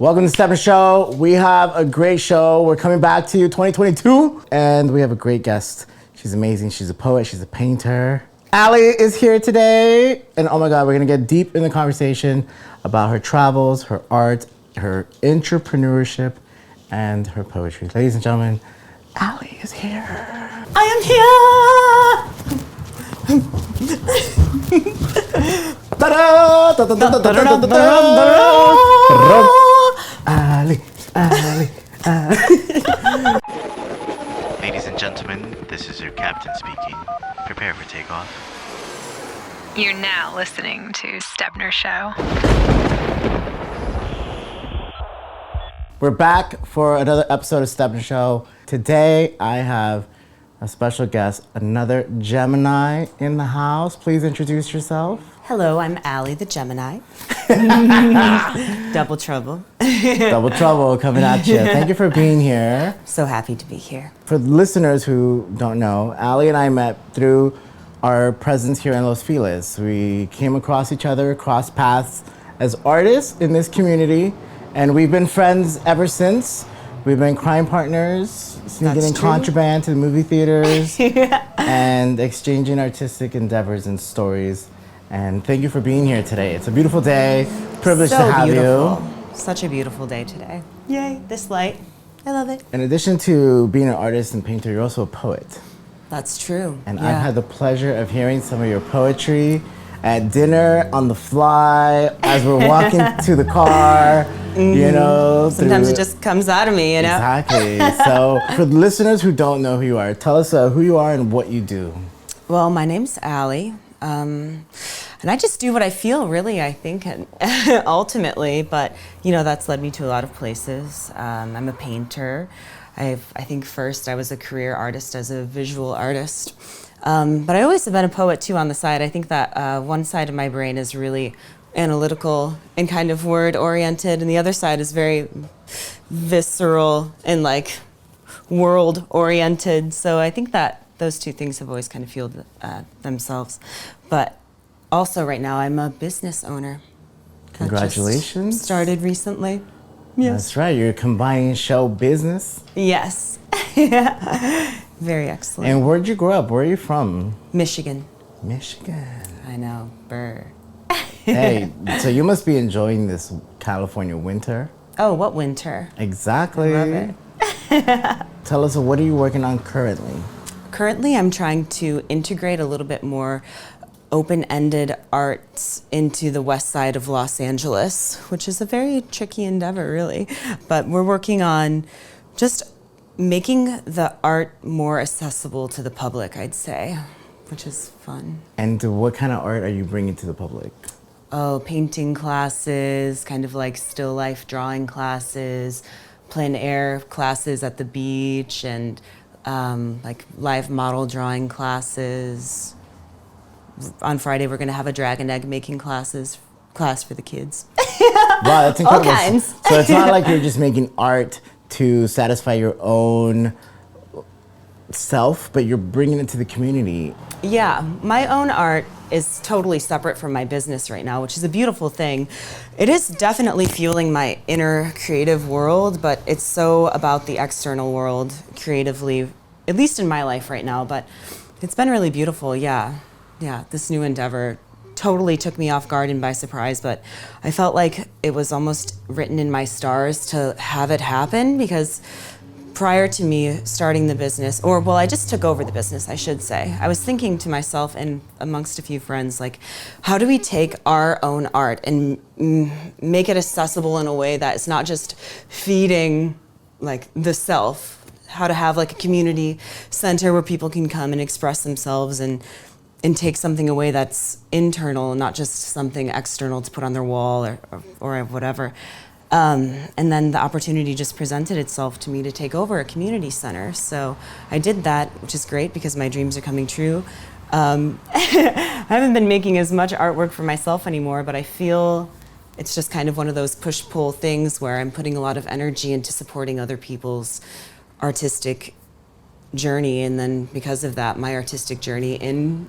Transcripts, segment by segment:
Welcome to Stepper Show. We have a great show. We're coming back to you 2022, and we have a great guest. She's amazing. She's a poet. She's a painter. Allie is here today, and oh my God, we're gonna get deep in the conversation about her travels, her art, her entrepreneurship, and her poetry. Ladies and gentlemen, Allie is here. I am here. Ali. Ladies and gentlemen, this is your captain speaking. Prepare for takeoff. You're now listening to Stepner Show. We're back for another episode of Stepner Show. Today I have a special guest, another Gemini in the house. Please introduce yourself. Hello, I'm Allie the Gemini. Double trouble. Double trouble coming at you. Thank you for being here. So happy to be here. For listeners who don't know, Allie and I met through our presence here in Los Feliz. We came across each other, crossed paths as artists in this community, and we've been friends ever since. We've been crime partners, sneaking in contraband to the movie theaters, and exchanging artistic endeavors and stories. And thank you for being here today. It's a beautiful day. Privileged to have you. Such a beautiful day today. Yay, this light. I love it. In addition to being an artist and painter, you're also a poet. That's true. And I've had the pleasure of hearing some of your poetry at dinner, on the fly, as we're walking to the car, you know. Sometimes it just comes out of me, you know? Exactly. So for the listeners who don't know who you are, tell us who you are and what you do. Well, my name's Allie. And I just do what I feel, really, I think, and ultimately. But, you know, that's led me to a lot of places. I'm a painter. I think first I was a career artist as a visual artist. But I always have been a poet, too, on the side. I think that one side of my brain is really analytical and kind of word-oriented, and the other side is very visceral and, like, world-oriented. So I think that those two things have always kind of fueled themselves. But also right now I'm a business owner. Congratulations. Just started recently. Yes. That's right, you're combining show business. Yes. Very excellent. And where'd you grow up? Where are you from? Michigan. Michigan. I know, brr. Hey, so you must be enjoying this California winter. Oh, what winter? Exactly. I love it. Tell us, what are you working on currently? Currently, I'm trying to integrate a little bit more open-ended arts into the west side of Los Angeles, which is a very tricky endeavor, really. But we're working on just making the art more accessible to the public, I'd say, which is fun. And what kind of art are you bringing to the public? Oh, painting classes, kind of like still life drawing classes, plein air classes at the beach, and like live model drawing classes. On Friday, we're going to have a dragon egg making class for the kids. Wow, that's incredible. All kinds. So it's not like you're just making art to satisfy your own self, but you're bringing it to the community. Yeah, my own art is totally separate from my business right now, which is a beautiful thing. It is definitely fueling my inner creative world, but it's so about the external world creatively, at least in my life right now. But it's been really beautiful, yeah. Yeah, this new endeavor totally took me off guard and by surprise, but I felt like it was almost written in my stars to have it happen, because prior to me starting the business, I just took over the business, I should say. I was thinking to myself and amongst a few friends, like, how do we take our own art and make it accessible in a way that it's not just feeding like the self, how to have like a community center where people can come and express themselves and take something away that's internal, not just something external to put on their wall or whatever. And then the opportunity just presented itself to me to take over a community center. So I did that, which is great because my dreams are coming true. I haven't been making as much artwork for myself anymore, but I feel it's just kind of one of those push-pull things where I'm putting a lot of energy into supporting other people's artistic journey. And then because of that, my artistic journey in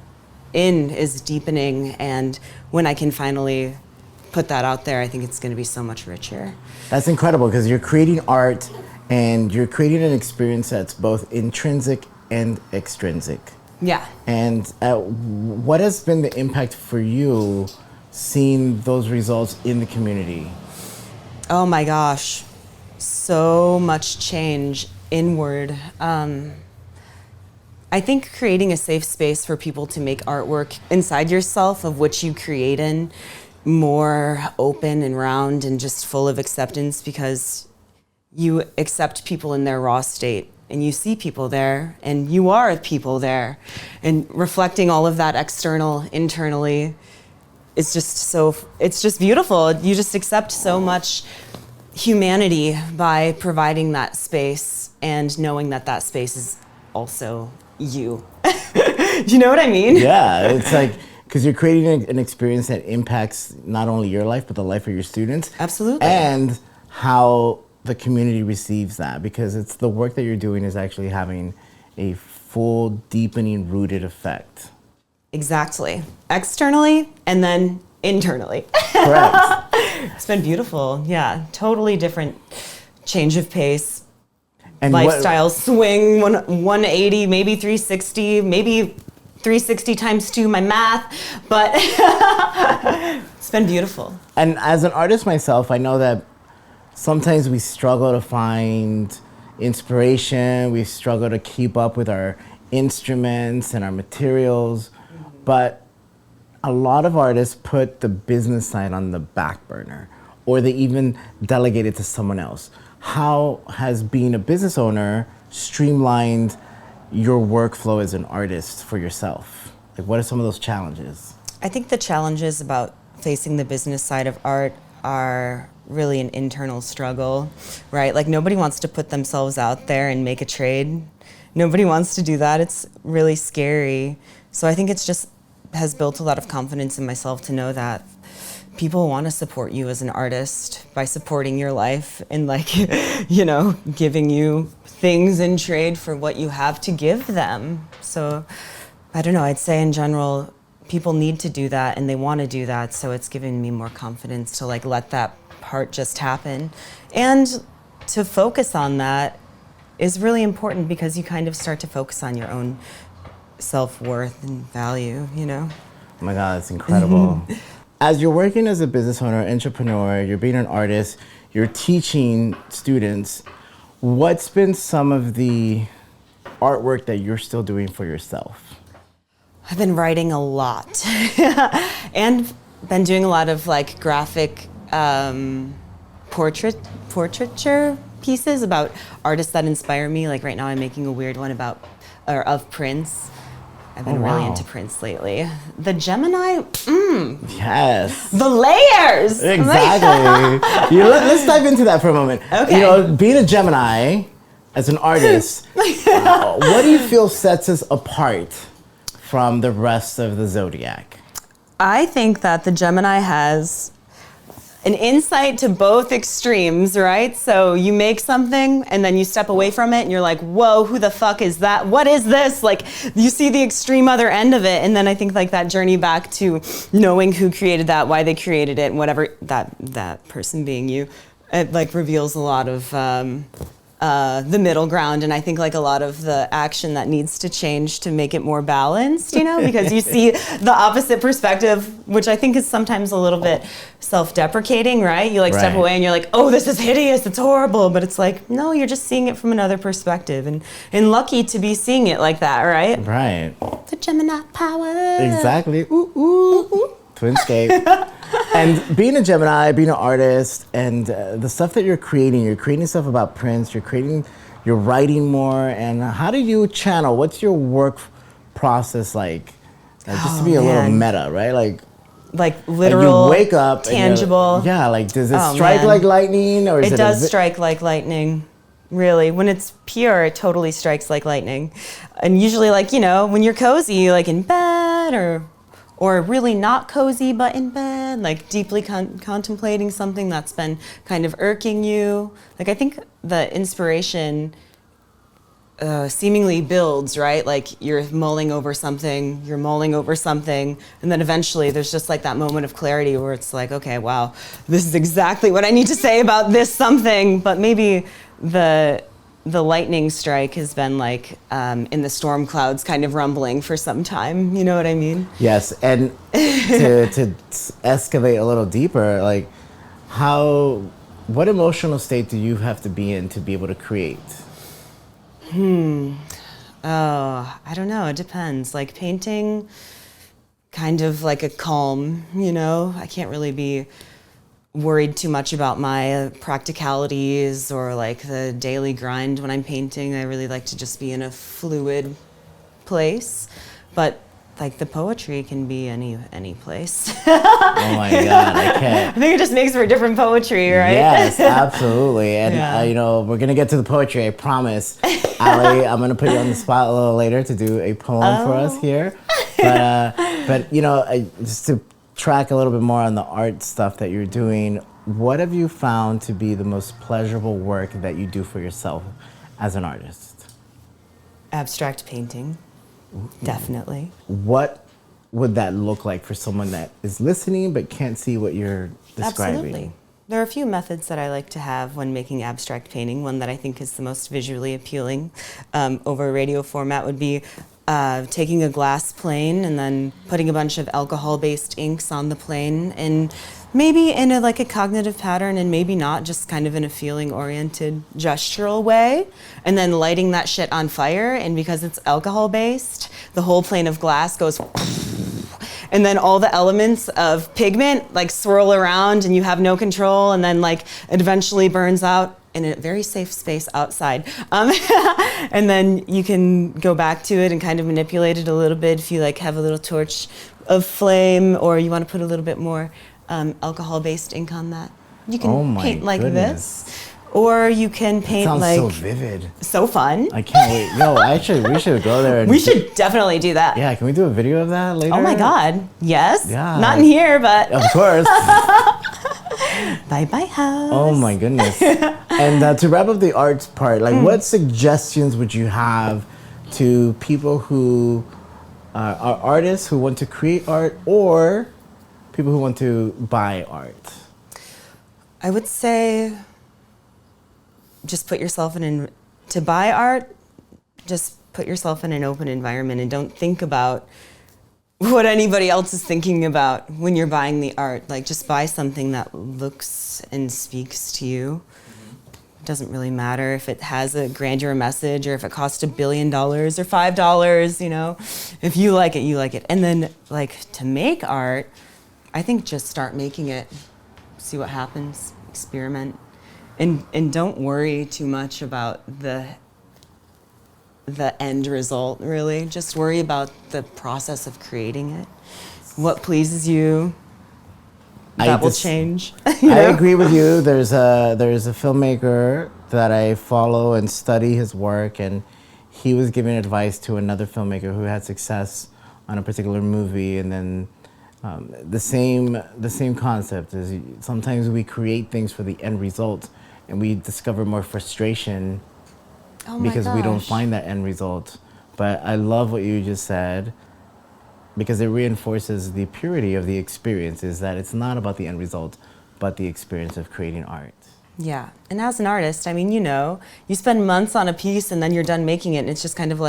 is deepening. And when I can finally put that out there, I think it's going to be so much richer. That's incredible because you're creating art and you're creating an experience that's both intrinsic and extrinsic. Yeah. And what has been the impact for you seeing those results in the community? Oh my gosh, so much change inward. I think creating a safe space for people to make artwork inside yourself, of which you create in, more open and round and just full of acceptance, because you accept people in their raw state and you see people there and you are people there, and reflecting all of that external internally is just it's just beautiful. You just accept so much humanity by providing that space and knowing that that space is also you. You know what I mean? Yeah, it's like, because you're creating an experience that impacts not only your life, but the life of your students. Absolutely. And how the community receives that, because it's the work that you're doing is actually having a full, deepening, rooted effect. Exactly. Externally and then internally. Correct. It's been beautiful. Yeah, totally different change of pace. And Lifestyle swing, 180, maybe 360, maybe 360 times 2, my math, but it's been beautiful. And as an artist myself, I know that sometimes we struggle to find inspiration, we struggle to keep up with our instruments and our materials, but a lot of artists put the business side on the back burner, or they even delegate it to someone else. How has being a business owner streamlined your workflow as an artist for yourself? Like, what are some of those challenges? I think the challenges about facing the business side of art are really an internal struggle, right? Like, nobody wants to put themselves out there and make a trade. Nobody wants to do that. It's really scary. So I think it's just has built a lot of confidence in myself to know that people want to support you as an artist by supporting your life and, like, you know, giving you things in trade for what you have to give them. So I don't know, I'd say in general, people need to do that and they want to do that. So it's given me more confidence to, like, let that part just happen. And to focus on that is really important, because you kind of start to focus on your own self-worth and value, you know? Oh my God, that's incredible. As you're working as a business owner, entrepreneur, you're being an artist, you're teaching students, what's been some of the artwork that you're still doing for yourself? I've been writing a lot and been doing a lot of, like, graphic portraiture pieces about artists that inspire me. Like, right now I'm making a weird one of Prince. I've been really into Prince lately. The Gemini, Yes. the layers. Exactly. Let's dive into that for a moment. Okay. You know, being a Gemini, as an artist, what do you feel sets us apart from the rest of the zodiac? I think that the Gemini has an insight to both extremes, right? So you make something and then you step away from it and you're like, whoa, who the fuck is that? What is this? Like, you see the extreme other end of it. And then I think, like, that journey back to knowing who created that, why they created it, and whatever, that person being you, it, like, reveals a lot of the middle ground. And I think, like, a lot of the action that needs to change to make it more balanced, you know, because you see the opposite perspective, which I think is sometimes a little bit self-deprecating, right? You, like, step away and you're like, oh, this is hideous, it's horrible. But it's like, no, you're just seeing it from another perspective, and lucky to be seeing it like that, right? Right. The Gemini power. Exactly. Ooh, ooh, ooh. Twinscape. And being a Gemini, being an artist, and the stuff that you're creating stuff about Prince, you're writing more, and how do you channel? What's your work process like? Just to be a little meta, right? Like literal, like you wake up tangible. Like, does it strike like lightning, or is it? It does strike like lightning. Really, when it's pure, it totally strikes like lightning. And usually, like, you know, when you're cozy, like in bed, or really not cozy but in bed, like deeply contemplating something that's been kind of irking you. Like, I think the inspiration seemingly builds, right? Like you're mulling over something, and then eventually there's just like that moment of clarity where it's like, okay, wow, this is exactly what I need to say about this something. But maybe the lightning strike has been like in the storm clouds kind of rumbling for some time. You know what I mean? Yes, and to excavate a little deeper, like what emotional state do you have to be in to be able to create? Oh, I don't know. It depends. Like painting, kind of like a calm, I can't really be worried too much about my practicalities or like the daily grind when I'm painting. I really like to just be in a fluid place. But like the poetry can be any place. Oh my God, I can't. I think it just makes for different poetry, right? Yes, absolutely. And, Yeah. we're going to get to the poetry, I promise. Ali, I'm going to put you on the spot a little later to do a poem for us here. But just to track a little bit more on the art stuff that you're doing, what have you found to be the most pleasurable work that you do for yourself as an artist? Abstract painting, definitely. What would that look like for someone that is listening but can't see what you're describing? Absolutely. There are a few methods that I like to have when making abstract painting. One that I think is the most visually appealing over radio format would be taking a glass plane and then putting a bunch of alcohol-based inks on the plane, and maybe in a cognitive pattern and maybe not, just kind of in a feeling-oriented gestural way, and then lighting that shit on fire. And because it's alcohol-based, the whole plane of glass goes and then all the elements of pigment swirl around and you have no control, and then it eventually burns out in a very safe space outside. And then you can go back to it and kind of manipulate it a little bit if you have a little torch of flame, or you want to put a little bit more alcohol-based ink on that. You can paint like this. Or you can paint sounds so vivid. So fun. I can't wait. No, actually, we should go there. And we should definitely do that. Yeah, can we do a video of that later? Oh my God, yes. Yeah. Not in here, but. Of course. Bye-bye house. Oh my goodness. And to wrap up the arts part, what suggestions would you have to people who are artists who want to create art, or people who want to buy art? I would say just put yourself to buy art, just put yourself in an open environment and don't think about what anybody else is thinking about when you're buying the art. Just buy something that looks and speaks to you. It doesn't really matter if it has a grandeur message or if it costs $1 billion or $5, If you like it, you like it. And then to make art, I think just start making it, see what happens, experiment. And don't worry too much about the end result, really. Just worry about the process of creating it. What pleases you, that will change. I agree with you. There's a filmmaker that I follow and study his work, and he was giving advice to another filmmaker who had success on a particular movie, and then the same concept is sometimes we create things for the end result, and we discover more frustration because we don't find that end result. But I love what you just said, because it reinforces the purity of the experience, is that it's not about the end result, but the experience of creating art. Yeah, and as an artist, you spend months on a piece and then you're done making it, and it's just kind of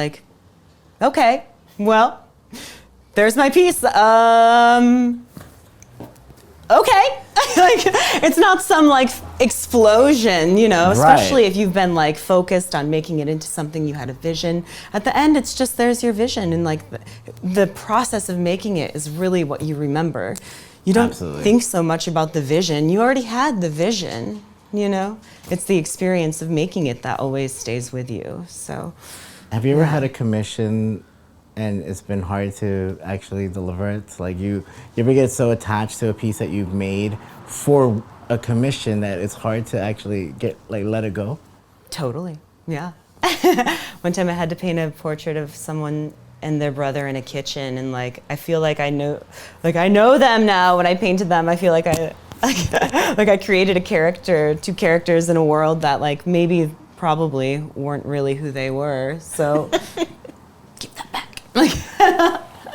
okay, well, there's my piece. Okay. It's not some explosion, especially Right. if you've been focused on making it into something. You had a vision. At the end, it's just there's your vision, and the process of making it is really what you remember. You don't Absolutely. think so much about the vision. You already had the vision, It's the experience of making it that always stays with you. So, Have you ever had a commission and it's been hard to actually deliver it? You ever get so attached to a piece that you've made for a commission that it's hard to actually let it go? Totally, yeah. One time I had to paint a portrait of someone and their brother in a kitchen, and I feel like I know them now. When I painted them, I feel like I created two characters in a world that maybe probably weren't really who they were. So give that back.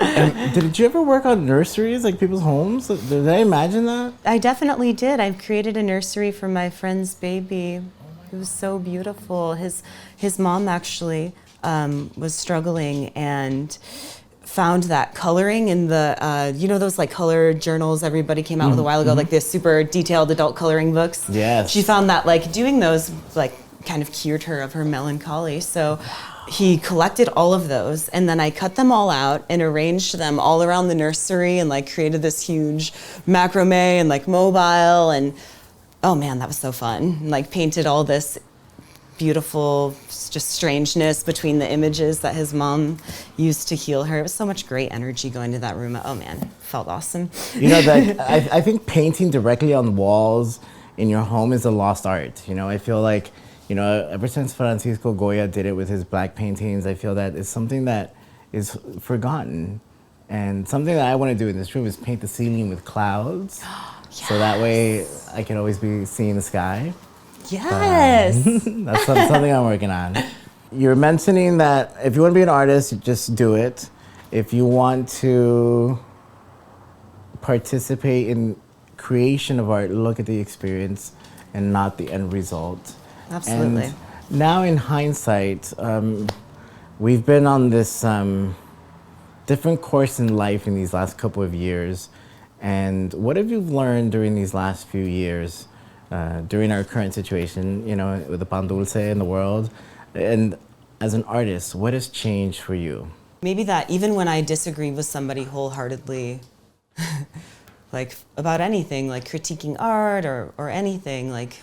And did you ever work on nurseries, like people's homes? Did I imagine that? I definitely did. I've created a nursery for my friend's baby. It was so beautiful. His mom actually was struggling and found that coloring in the, you know those like color journals everybody came out with a while ago, like the super detailed adult coloring books? Yes. She found that like doing those like kind of cured her of her melancholy. So he collected all of those, and then I cut them all out and arranged them all around the nursery and like created this huge macrame and like mobile, and oh man, that was so fun. Like painted all this beautiful just strangeness between the images that his mom used to heal her. It was so much great energy going to that room. Oh man, felt awesome. You know, that I think painting directly on walls in your home is a lost art. You know, I feel like, you know, ever since Francisco Goya did it with his black paintings, I feel that it's something that is forgotten. And something that I want to do in this room is paint the ceiling with clouds. Yes. So that way I can always be seeing the sky. Yes. That's something I'm working on. You're mentioning that if you want to be an artist, you just do it. If you want to participate in creation of art, look at the experience and not the end result. Absolutely. And now in hindsight, we've been on this different course in life in these last couple of years. And what have you learned during these last few years, during our current situation, you know, with the pan dulce in the world? And as an artist, what has changed for you? Maybe that even when I disagree with somebody wholeheartedly, like about anything, like critiquing art or anything, like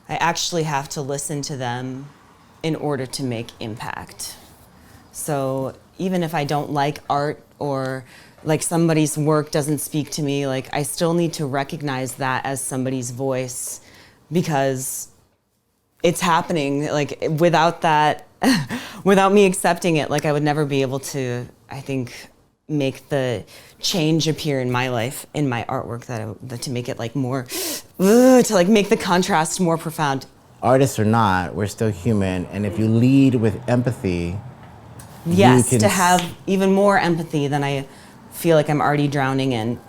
I actually have to listen to them in order to make impact. So even if I don't like art or like somebody's work doesn't speak to me, like I still need to recognize that as somebody's voice, because it's happening. Like without that, without me accepting it, like I would never be able to, I think, make the change appear in my life, in my artwork, that to make it like more, to like make the contrast more profound. Artists or not, we're still human, and if you lead with empathy, yes, you can to have even more empathy than I feel like I'm already drowning in.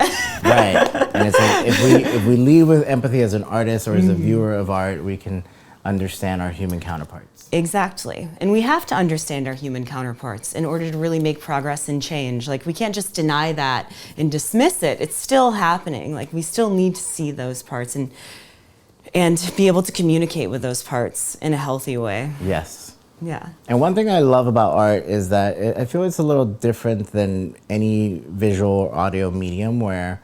Right, and it's like if we lead with empathy as an artist or as a viewer of art, we can understand our human counterparts. Exactly. And we have to understand our human counterparts in order to really make progress and change. Like we can't just deny that and dismiss it. It's still happening. Like we still need to see those parts and be able to communicate with those parts in a healthy way. Yes. Yeah. And one thing I love about art is that I feel it's a little different than any visual or audio medium, where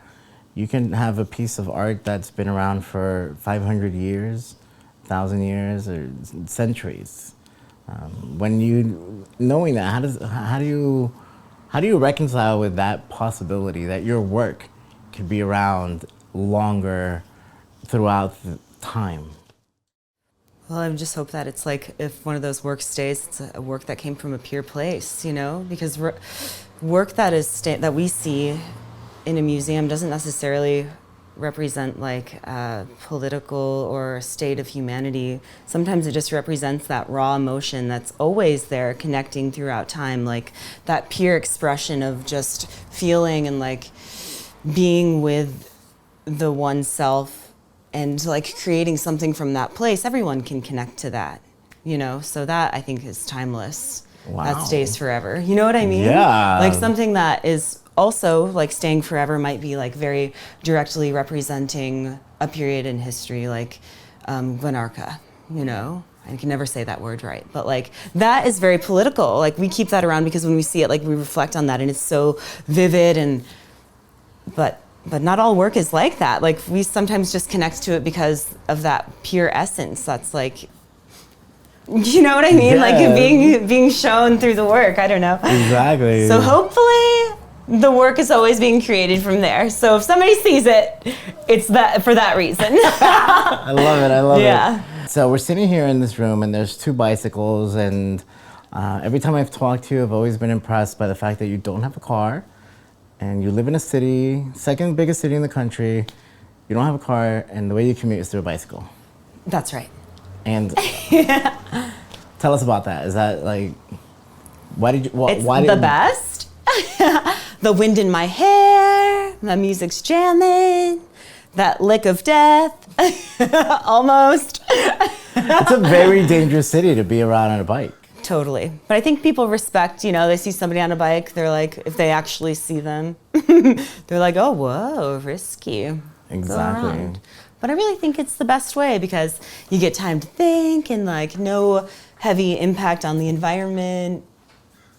you can have a piece of art that's been around for 500 years, 1,000 years, or centuries. Knowing that, how do you reconcile with that possibility that your work could be around longer throughout the time? Well, I just hope that it's like, if one of those works stays, it's a work that came from a pure place, you know? Because work that we see in a museum doesn't necessarily represent like a political or a state of humanity. Sometimes it just represents that raw emotion that's always there, connecting throughout time, like that pure expression of just feeling and like being with the oneself and like creating something from that place. Everyone can connect to that, you know? So that I think is timeless. Wow. That stays forever. You know what I mean? Yeah. Like something that is also like staying forever might be like very directly representing a period in history, like Glenarca, you know? I can never say that word right, but like that is very political. Like we keep that around because when we see it, like we reflect on that and it's so vivid, and but not all work is like that. Like we sometimes just connect to it because of that pure essence that's like, you know what I mean? Yeah. Like being shown through the work. I don't know. Exactly. So hopefully the work is always being created from there. So if somebody sees it, it's that for that reason. I love it. I love Yeah. it. So we're sitting here in this room, and there's two bicycles, and every time I've talked to you, I've always been impressed by the fact that you don't have a car, and you live in a city, second biggest city in the country. You don't have a car, and the way you commute is through a bicycle. That's right. And tell us about that. Is that like, why did you? It's why the did best. The wind in my hair, my music's jamming, that lick of death, almost. It's a very dangerous city to be around on a bike. Totally. But I think people respect, they see somebody on a bike, they're like, if they actually see them, they're like, oh, whoa, risky. Exactly. Go around. But I really think it's the best way because you get time to think and like no heavy impact on the environment.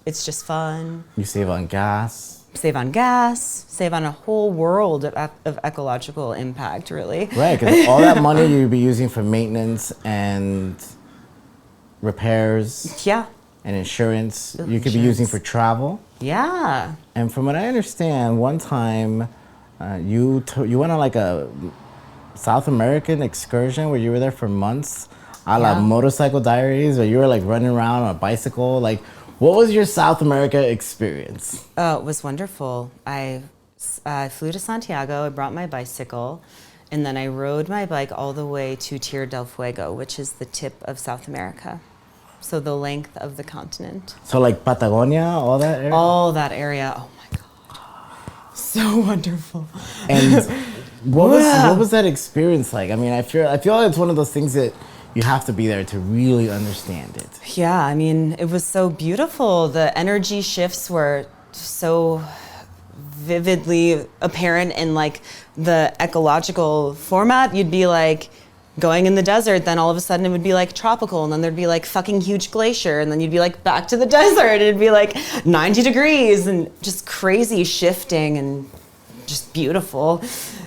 It's just fun. You save on gas. Save on gas, save on a whole world of ecological impact, really. Right, because all that money you'd be using for maintenance and repairs Yeah. and insurance, you could be using for travel. Yeah. And from what I understand, one time you went on like a South American excursion where you were there for months, a la Yeah. Motorcycle Diaries, or you were like running around on a bicycle. Like, what was your South America experience? Oh, it was wonderful. I flew to Santiago, I brought my bicycle, and then I rode my bike all the way to Tierra del Fuego, which is the tip of South America. So the length of the continent. So like Patagonia, all that area? All that area, oh my God. So wonderful. And what was that experience like? I mean, I feel like it's one of those things that you have to be there to really understand it. Yeah, I mean, it was so beautiful. The energy shifts were so vividly apparent in like the ecological format. You'd be like going in the desert, then all of a sudden it would be like tropical, and then there'd be like fucking huge glacier, and then you'd be like back to the desert, and it'd be like 90 degrees and just crazy shifting and just beautiful.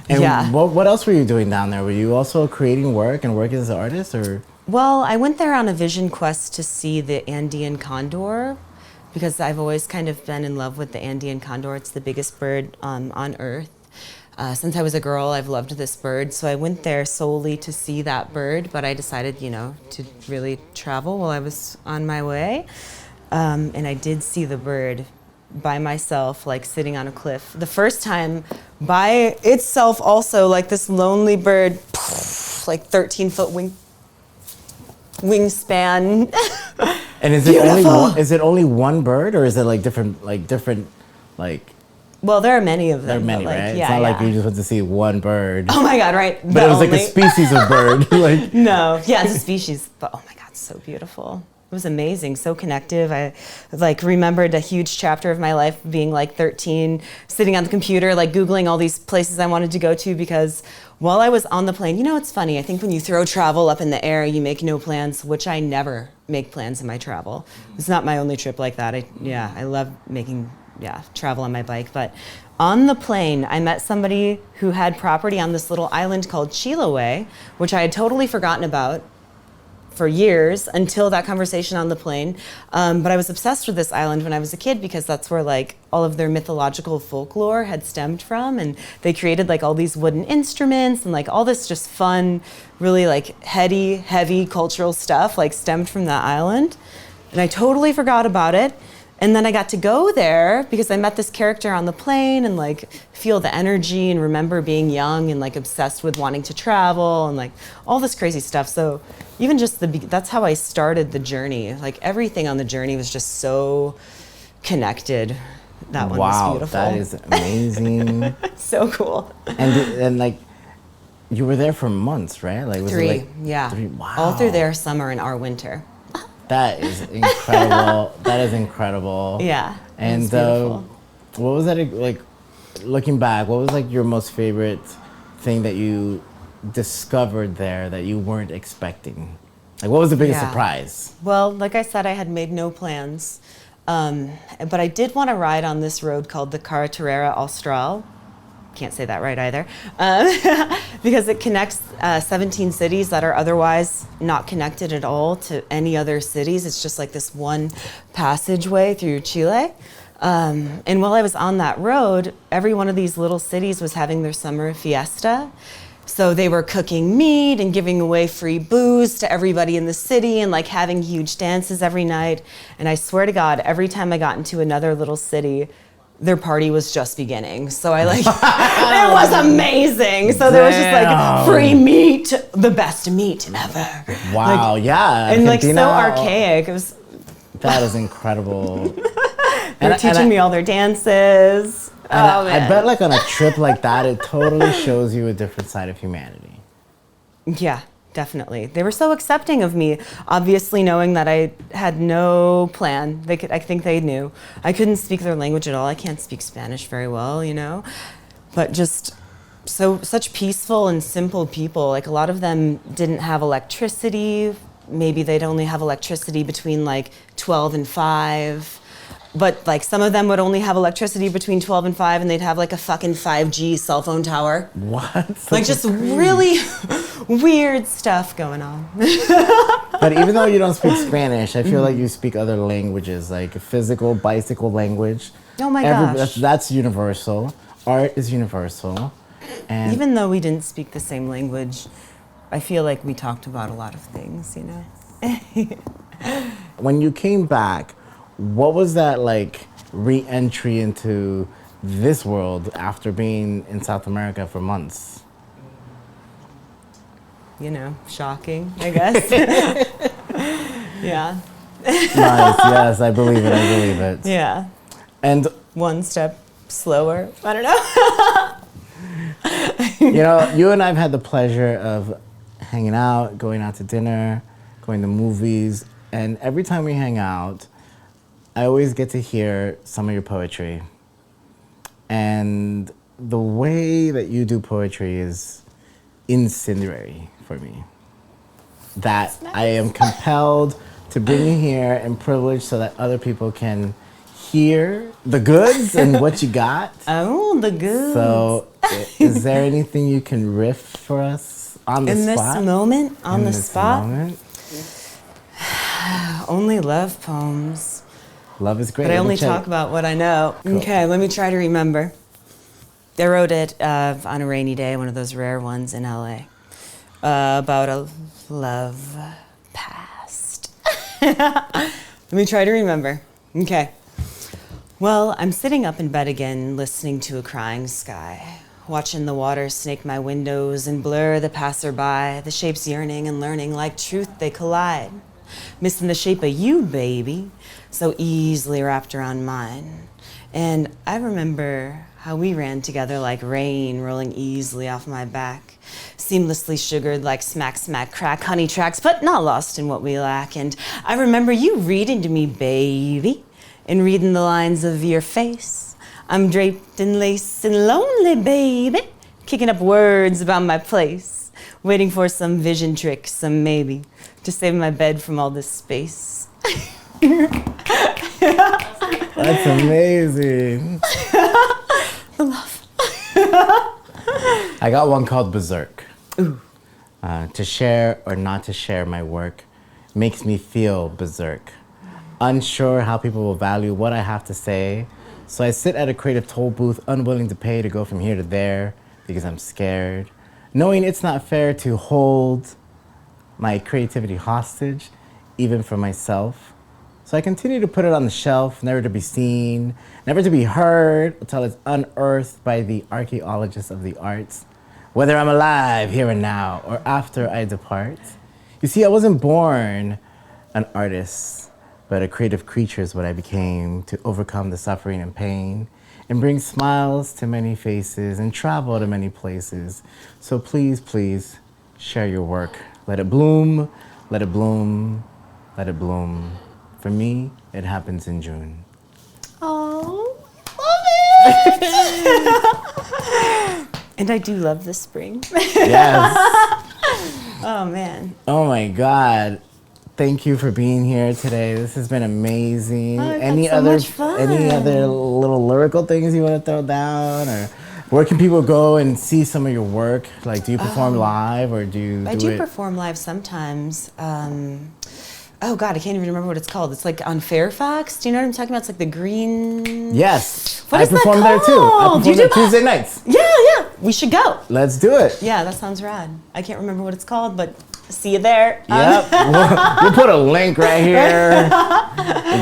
And yeah. what else were you doing down there? Were you also creating work and working as an artist, or? Well, I went there on a vision quest to see the Andean condor because I've always kind of been in love with the Andean condor. It's the biggest bird on Earth. Since I was a girl, I've loved this bird. So I went there solely to see that bird, but I decided, to really travel while I was on my way. And I did see the bird by myself, like sitting on a cliff. The first time by itself also, like this lonely bird, like 13-foot wingspan. And is it only one bird, or is it like different? Well, there are many of them. There are many, but like, right? Yeah, it's not like yeah. you just went to see one bird. Oh my God, right? But it was like a species of bird. Like No, yeah, it's a species, but oh my God, so beautiful. It was amazing, so connective. I like remembered a huge chapter of my life being like 13, sitting on the computer, like Googling all these places I wanted to go to because while I was on the plane, it's funny, I think when you throw travel up in the air, you make no plans, which I never make plans in my travel. It's not my only trip like that. I love making travel on my bike, but on the plane, I met somebody who had property on this little island called Chiloé, which I had totally forgotten about for years until that conversation on the plane. But I was obsessed with this island when I was a kid because that's where like all of their mythological folklore had stemmed from. And they created like all these wooden instruments and like all this just fun, really like heavy cultural stuff like stemmed from that island. And I totally forgot about it. And then I got to go there because I met this character on the plane and like feel the energy and remember being young and like obsessed with wanting to travel and like all this crazy stuff. So even just that's how I started the journey. Like everything on the journey was just so connected. That one was beautiful. Wow, that is amazing. So cool. And like you were there for months, right? Like was it 3, like yeah. 3? Wow. All through their summer and our winter. That is incredible. That is incredible. Yeah. And what was that like? Looking back, what was like your most favorite thing that you discovered there that you weren't expecting? Like, what was the biggest surprise? Well, like I said, I had made no plans, but I did want to ride on this road called the Carretera Austral. Can't say that right either, because it connects 17 cities that are otherwise not connected at all to any other cities. It's just like this one passageway through Chile. And while I was on that road, every one of these little cities was having their summer fiesta. So they were cooking meat and giving away free booze to everybody in the city and like having huge dances every night. And I swear to God, every time I got into another little city, their party was just beginning. So I like, it was amazing. So there was just like free meat, the best meat ever. Wow, like, yeah. And like so Argentina, archaic. It was. That is incredible. They're teaching me all their dances. I bet like on a trip like that, it totally shows you a different side of humanity. Yeah, definitely. They were so accepting of me, obviously knowing that I had no plan. I think they knew. I couldn't speak their language at all. I can't speak Spanish very well, you know? But just such peaceful and simple people. Like a lot of them didn't have electricity. Maybe they'd only have electricity between like 12 and 5. But like some of them would only have electricity between 12 and 5 and they'd have like a fucking 5G cell phone tower. What? Like just really weird stuff going on. But even though you don't speak Spanish, I feel like you speak other languages, like physical, bicycle language. Oh my gosh. That's universal. Art is universal. And even though we didn't speak the same language, I feel like we talked about a lot of things, you know? when you came back, what was that like re-entry into this world after being in South America for months? You know, shocking, I guess. Yeah. Nice, yes, I believe it. Yeah. And one step slower. I don't know. you know, you and I've had the pleasure of hanging out, going out to dinner, going to movies, and every time we hang out, I always get to hear some of your poetry. And the way that you do poetry is incendiary for me. That nice. I am compelled to bring you here and privileged so that other people can hear the goods and what you got. Oh, the goods. So is there anything you can riff for us on the spot? In this moment? On in the this spot? Moment? Only love poems. Love is great. But I only talk about what I know. Cool. Okay, let me try to remember. I wrote it on a rainy day, one of those rare ones in LA, about a love past. Let me try to remember. Okay. Well, I'm sitting up in bed again, listening to a crying sky, watching the water snake my windows and blur the passerby, the shapes yearning and learning like truth they collide. Missing the shape of you, baby, so easily wrapped around mine. And I remember how we ran together like rain rolling easily off my back, seamlessly sugared like smack, smack, crack, honey tracks, but not lost in what we lack. And I remember you reading to me, baby, and reading the lines of your face. I'm draped in lace and lonely, baby, kicking up words about my place, waiting for some vision trick, some maybe, to save my bed from all this space. That's amazing. Love. I got one called Berserk. Ooh. To share or not to share my work makes me feel berserk. Unsure how people will value what I have to say, so I sit at a creative toll booth unwilling to pay to go from here to there because I'm scared, knowing it's not fair to hold my creativity hostage, even for myself. So I continue to put it on the shelf, never to be seen, never to be heard, until it's unearthed by the archaeologists of the arts, whether I'm alive here and now or after I depart. You see, I wasn't born an artist, but a creative creature is what I became to overcome the suffering and pain and bring smiles to many faces and travel to many places. So please, please share your work. Let it bloom, let it bloom, let it bloom. For me, it happens in June. Oh, love it! And I do love the spring. Yes. Oh, man. Oh my God. Thank you for being here today. This has been amazing. Oh, any other little lyrical things you want to throw down, or where can people go and see some of your work? Like, do you perform live, or do you? I do perform live sometimes. Oh God, I can't even remember what it's called. It's like on Fairfax. Do you know what I'm talking about? It's like the green. Yes. What is I perform that there too. I called? perform there Tuesday nights. Yeah. We should go. Let's do it. Yeah, that sounds rad. I can't remember what it's called, but See you there. Yep. We'll put a link right here.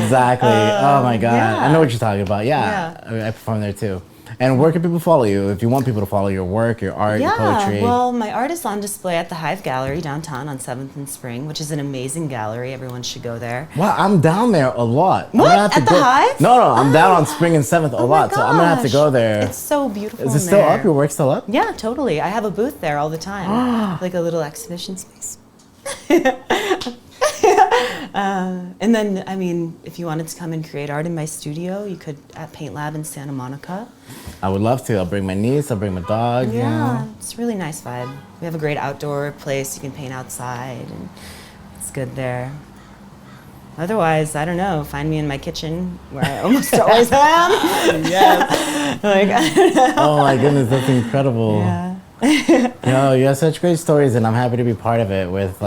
Exactly. Oh my God. yeah. I know what you're talking about. Yeah. I perform there too. And where can people follow you if you want people to follow your work, your art, your poetry? Well, my art is on display at the Hive Gallery downtown on 7th and Spring, which is an amazing gallery. Everyone should go there. Wow, I'm down there a lot. I'm What? gonna have to At the go. Hive? No, I'm down on Spring and 7th a Oh my lot, so I'm gonna have to go gosh. there. It's so beautiful. Is it in still there. up? Your work's still up? Yeah, totally. I have a booth there all the time, like a little exhibition space. And then, I mean, if you wanted to come and create art in my studio, you could at Paint Lab in Santa Monica. I would love to. I'll bring my niece. I'll bring my dog. Yeah, You know? it's a really nice vibe. We have a great outdoor place. You can paint outside, and it's good there. Otherwise, I don't know. Find me in my kitchen, where I almost always am. Yes. Like, I don't know. Oh my goodness, that's incredible. Yeah. Yo, you have such great stories, and I'm happy to be part of it with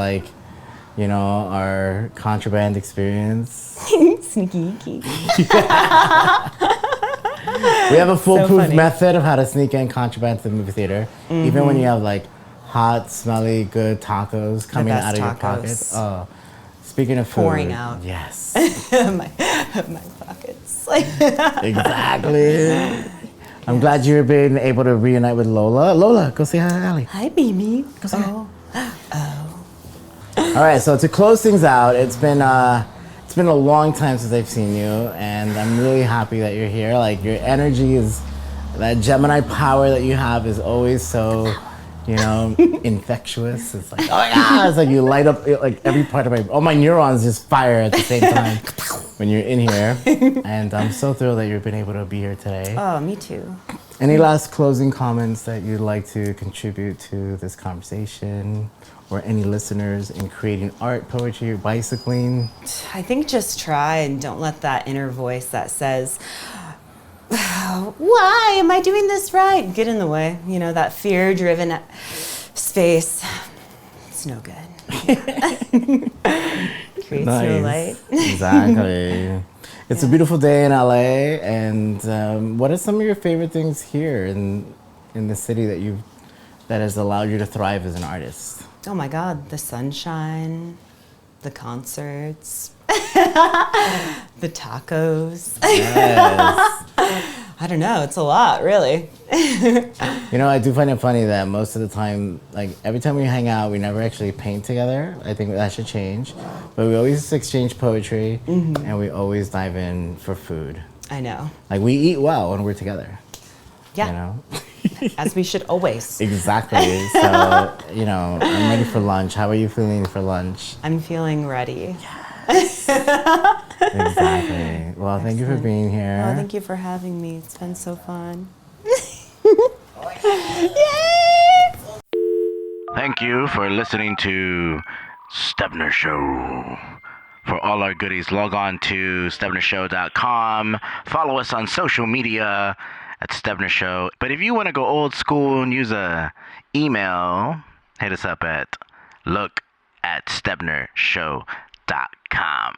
our contraband experience. Sneaky geeky. We have a foolproof funny. method of how to sneak in contraband to the movie theater, even when you have hot, smelly, good tacos coming best out of your tacos. pockets. Oh, speaking of food, Pouring out. Yes, my pockets. exactly. I'm glad you've been able to reunite with Lola. Lola, go say hi to Allie. Hi, baby. Go say hi. All right, so to close things out, it's been a long time since I've seen you, and I'm really happy that you're here. Like, your energy is, that Gemini power that you have is always so, infectious. It's like, oh my God, it's like you light up like every part of all my neurons just fire at the same time when you're in here. And I'm so thrilled that you've been able to be here today. Oh, me too. Any last closing comments that you'd like to contribute to this conversation, or any listeners in creating art, poetry, or bicycling? I think just try and don't let that inner voice that says, why am I doing this right? Get in the way. That fear-driven space. It's no good. Creates no light. Exactly. It's a beautiful day in LA, and what are some of your favorite things here in the city that has allowed you to thrive as an artist? Oh my God, the sunshine, the concerts, the tacos. Yes. I don't know, it's a lot, really. I do find it funny that most of the time, every time we hang out, we never actually paint together. I think that should change. But we always exchange poetry, and we always dive in for food. I know. We eat well when we're together. Yeah. As we should always. Exactly. So, I'm ready for lunch. How are you feeling for lunch? I'm feeling ready. Exactly. Well, thank you for being here. Oh, thank you for having me. It's been so fun. Thank you for listening to Stebner Show. For all our goodies, log on to StebnerShow.com. Follow us on social media at Stebner Show. But if you want to go old school and use a email, hit us up at look@StebnerShow.com.